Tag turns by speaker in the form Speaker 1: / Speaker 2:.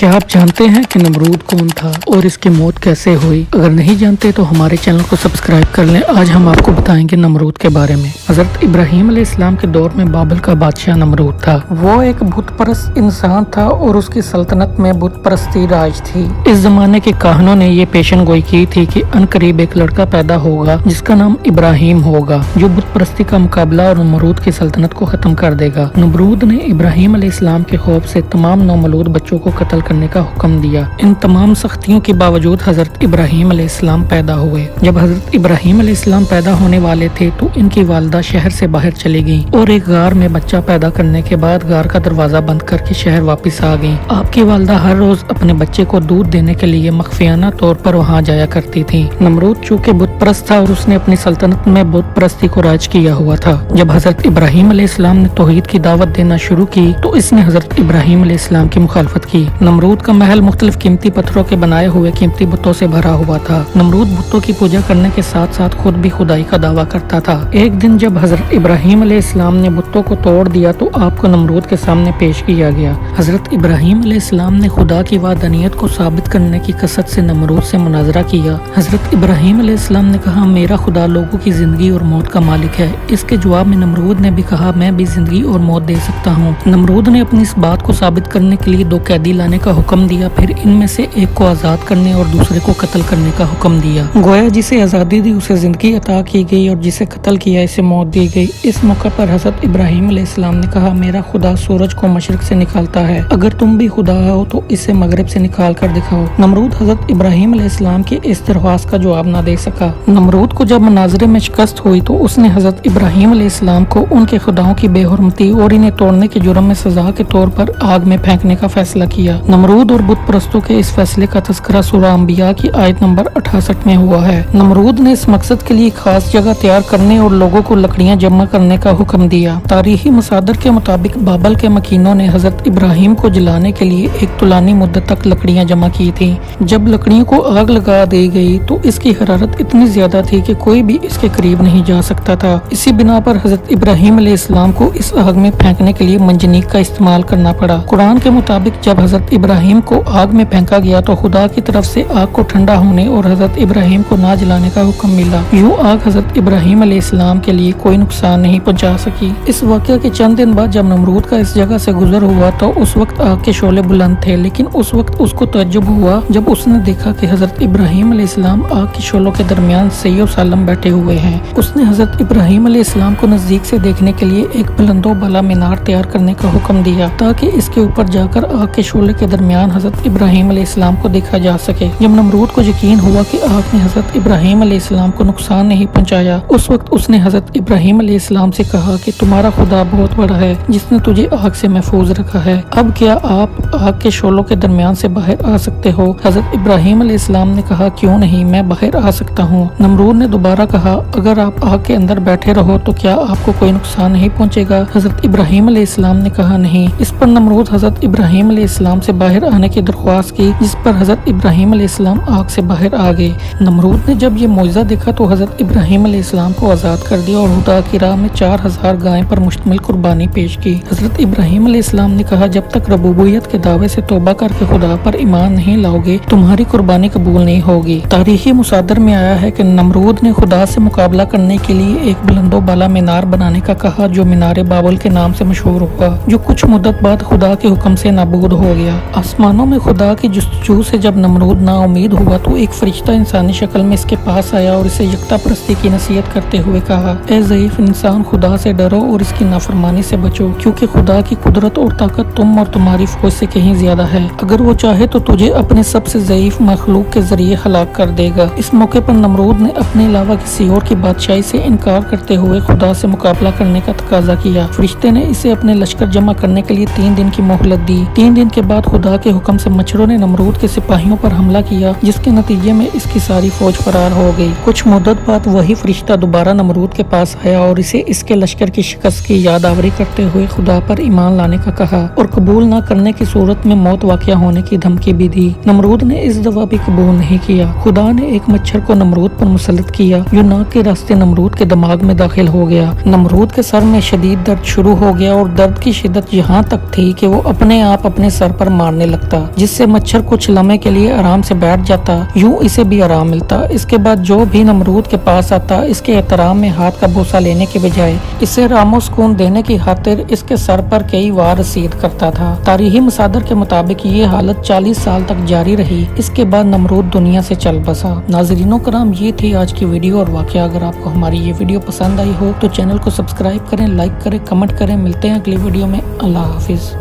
Speaker 1: क्या आप जानते हैं कि नमरूद कौन था और इसकी मौत कैसे हुई? अगर नहीं जानते तो हमारे चैनल को सब्सक्राइब कर लें। आज हम आपको बताएंगे नमरूद के बारे में। हजरत इब्राहिम अलैहिस्सलाम के दौर में बाबिल का बादशाह नमरूद था। वो एक बुत परस्त इंसान था और उसकी सल्तनत में बुत परस्ती राज थी। इस जमाने के काहनों ने ये पेशन गोई की थी कि अनकरीब एक लड़का पैदा होगा जिसका नाम इब्राहिम होगा, जो बुत परस्ती का मुकाबला और नमरूद की सल्तनत को खत्म कर देगा। नमरूद ने इब्राहिम अलैहिस्सलाम के खौफ से तमाम नौमौलूद बच्चों को कत्ल करने का हुक्म दिया। इन तमाम सख्तियों के बावजूद हजरत इब्राहिम अलैहिस्सलाम पैदा हुए। जब हजरत इब्राहिम अलैहिस्सलाम पैदा होने वाले थे तो इनकी वालिदा शहर से बाहर चली गई और एक गार में बच्चा पैदा करने के बाद गार का दरवाजा बंद करके शहर वापस आ गई। आपकी वालिदा हर रोज अपने बच्चे को दूध देने के लिए मख्फियाना तौर पर वहाँ जाया करती थी। नमरूद चूँकि बुत परस्त था और उसने अपनी सल्तनत में बुत परस्ती को राज किया हुआ था। जब हजरत इब्राहिम अलैहिस्सलाम ने तौहीद की दावत देना शुरू की तो इसने हजरत इब्राहिम अलैहिस्सलाम की मुखालफत की। नमरूद का महल मुख्तलिफ कीमती पत्थरों के बनाए हुए कीमती बुतों से भरा हुआ था। नमरूद बुतों की पूजा करने के साथ साथ खुद भी खुदाई का दावा करता था। एक दिन जब हजरत इब्राहिम अलैहिस्सलाम ने बुतों को तोड़ दिया तो आपको नमरूद के सामने पेश किया गया। हजरत इब्राहिम अलैहिस्सलाम ने खुदा की वादनीयत को साबित करने की कसद से नमरूद से मुनाजरा किया। हजरत इब्राहिम अलैहिस्सलाम ने कहा, मेरा खुदा लोगों की जिंदगी और मौत का मालिक है। इसके जवाब में नमरूद ने भी कहा, मैं भी जिंदगी और मौत दे सकता हूँ। नमरूद ने अपनी इस बात को साबित करने के लिए 2 कैदी लाने का हुक्म दिया, फिर इनमें से एक को आजाद करने और दूसरे को कत्ल करने का हुक्म दिया। गोया जिसे आजादी दी उसे जिंदगी अता की गई और जिसे कत्ल किया इसे मौत दी गई। इस मौके पर हजरत इब्राहिम अलैहिस्सलाम ने कहा, मेरा खुदा सूरज को मशरिक से निकालता है, अगर तुम भी खुदा हो तो इसे मगरिब से निकाल कर दिखाओ। नमरूद हजरत इब्राहिम अलैहिस्सलाम की इस दरख्वास्त का जवाब न दे सका। नमरूद को जब मुनाजरे में शिकस्त हुई तो उसने हजरत इब्राहिम अलैहिस्सलाम को उनके खुदाओं की बेहुरमती और इन्हें तोड़ने के जुर्म में सजा के तौर पर आग में फेंकने का फैसला किया। नमरूद और बुत परस्तों के इस फैसले का तज़किरा सूरह अंबिया की आयत नंबर 68 में हुआ है। नमरूद ने इस मकसद के लिए खास जगह तैयार करने और लोगों को लकड़ियां जमा करने का हुक्म दिया। तारीखी मसादर के मुताबिक बाबल के मकीनों ने हजरत इब्राहिम को जलाने के लिए एक तुलानी मुद्दत तक लकड़ियां जमा की थी। जब लकड़ियों को आग लगा दी गई तो इसकी हरारत इतनी ज्यादा थी कि कोई भी इसके करीब नहीं जा सकता था। इसी बिना पर हजरत इब्राहिम अलैहिस्सलाम को इस आग में फेंकने के लिए मंजनीक का इस्तेमाल करना पड़ा। कुरान के मुताबिक जब हजरत इब्राहिम को आग में फेंका गया तो खुदा की तरफ से आग को ठंडा होने और हजरत इब्राहिम को ना जलाने का हुक्म मिला। यूं आग हजरत इब्राहिम अलैहिस्सलाम के लिए कोई नुकसान नहीं पहुंचा सकी। इस वाक़या के चंद दिन बाद जब नमरूद का इस जगह से गुजर हुआ तो उस वक्त आग के शोले बुलंद थे, लेकिन उस वक्त उसको तअज्जुब हुआ जब उसने देखा कि हजरत इब्राहिम अलैहिस्सलाम आग के शोलों के दरमियान सही और सालम बैठे हुए हैं। उसने हजरत इब्राहिम अलैहिस्सलाम को नजदीक से देखने के लिए एक बुलंदो बाला मीनार तैयार करने का हुक्म दिया ताकि इसके ऊपर जाकर आग के शोले के दरमियान हजरत इब्राहिम अलैहिस्सलाम को देखा जा सके। जब नमरूद को यकीन हुआ कि आग ने हजरत इब्राहिम अलैहिस्सलाम को नुकसान नहीं पहुंचाया, उस वक्त उसने हजरत इब्राहिम अलैहिस्सलाम से कहा कि तुम्हारा खुदा बहुत बड़ा है जिसने तुझे आग से महफूज रखा है। अब क्या आप आग के शोलों के दरमियान से बाहर आ सकते हो? हजरत इब्राहिम अलैहिस्सलाम ने कहा, क्यों नहीं, मैं बाहर आ सकता हूँ। नमरूद ने दोबारा कहा, अगर आप आग के अंदर बैठे रहो तो क्या आपको कोई नुकसान नहीं पहुंचेगा? हजरत इब्राहिम अलैहिस्सलाम ने कहा, नहीं। इस पर नमरूद हजरत इब्राहिम अलैहिस्सलाम से बाहर आने की दरख्वास्त की, जिस पर हजरत इब्राहिम अलैहिस्सलाम आग से बाहर आ गए। नमरूद ने जब ये मौजज़ा देखा तो हजरत इब्राहिम अलैहिस्सलाम को आज़ाद कर दिया और खुदा की राह में 4000 गायें पर मुश्तमिल कुर्बानी पेश की। हजरत इब्राहिम अलैहिस्सलाम ने कहा, जब तक रबूबियत के दावे से तौबा करके खुदा पर ईमान नहीं लाओगे तुम्हारी कुर्बानी कबूल नहीं होगी। तारीखी मुसादर में आया है कि नमरूद ने खुदा से मुकाबला करने के लिए एक बुलंदो बाला मीनार बनाने का कहा जो मीनार बाबल के नाम से मशहूर हुआ, जो कुछ मुद्दत बाद खुदा के हुक्म से नाबूद हो गया। आसमानों में खुदा की जुस्तजू से जब नमरूद नाउमीद हुआ तो एक फरिश्ता इंसानी शक्ल में इसके पास आया और इसे यकता परस्ती की नसीहत करते हुए कहा, ए ज़ईफ इंसान, खुदा से डरो और इसकी नाफरमानी से बचो, क्योंकि खुदा की कुदरत और ताकत तुम और तुम्हारी फौज से कहीं ज्यादा है। अगर वो चाहे तो तुझे अपने सबसे ज़ईफ मखलूक के जरिए हलाक कर देगा। इस मौके पर नमरूद ने अपने अलावा किसी और की बादशाही से इनकार करते हुए खुदा से मुकाबला करने का तकाजा किया। फरिश्ते ने इसे अपने लश्कर जमा करने के लिए 3 दिन की मोहलत दी। 3 दिन के बाद खुदा के हुक्म से मच्छरों ने नमरूद के सिपाहियों पर हमला किया, जिसके नतीजे में इसकी सारी फौज फरार हो गई। कुछ मुद्दत बाद वही फरिश्ता दोबारा नमरूद के पास आया और इसे इसके लश्कर की शिकस्त की यादआवरी करते हुए खुदा पर ईमान लाने का कहा और कबूल न करने की सूरत में मौत वाक़या होने की धमकी भी दी। नमरूद ने इस दवा भी कबूल नहीं किया। खुदा ने एक मच्छर को नमरूद पर मुसल्लत किया जो नाक के रास्ते नमरूद के दिमाग में दाखिल हो गया। नमरूद के सर में शदीद दर्द शुरू हो गया और दर्द की शिद्दत यहाँ तक थी कि वो अपने आप अपने सर पर मारने लगता, जिससे मच्छर कुछ लम्हे के लिए आराम से बैठ जाता। यूं इसे भी आराम मिलता। इसके बाद जो भी नमरूद के पास आता, इसके एहतराम में हाथ का बोसा लेने के बजाय इसे रामो सुकून देने की खातिर इसके सर पर कई बार रसीद करता था। तारीखी मसादर के मुताबिक ये हालत 40 साल तक जारी रही। इसके बाद नमरूद दुनिया से चल बसा। नाज़रीनों कराम, ये थी आज की वीडियो और वाकया। अगर आपको हमारी ये वीडियो पसंद आई हो तो चैनल को सब्सक्राइब करें, लाइक करें, कमेंट करें। मिलते हैं अगली वीडियो में। अल्लाह हाफिज।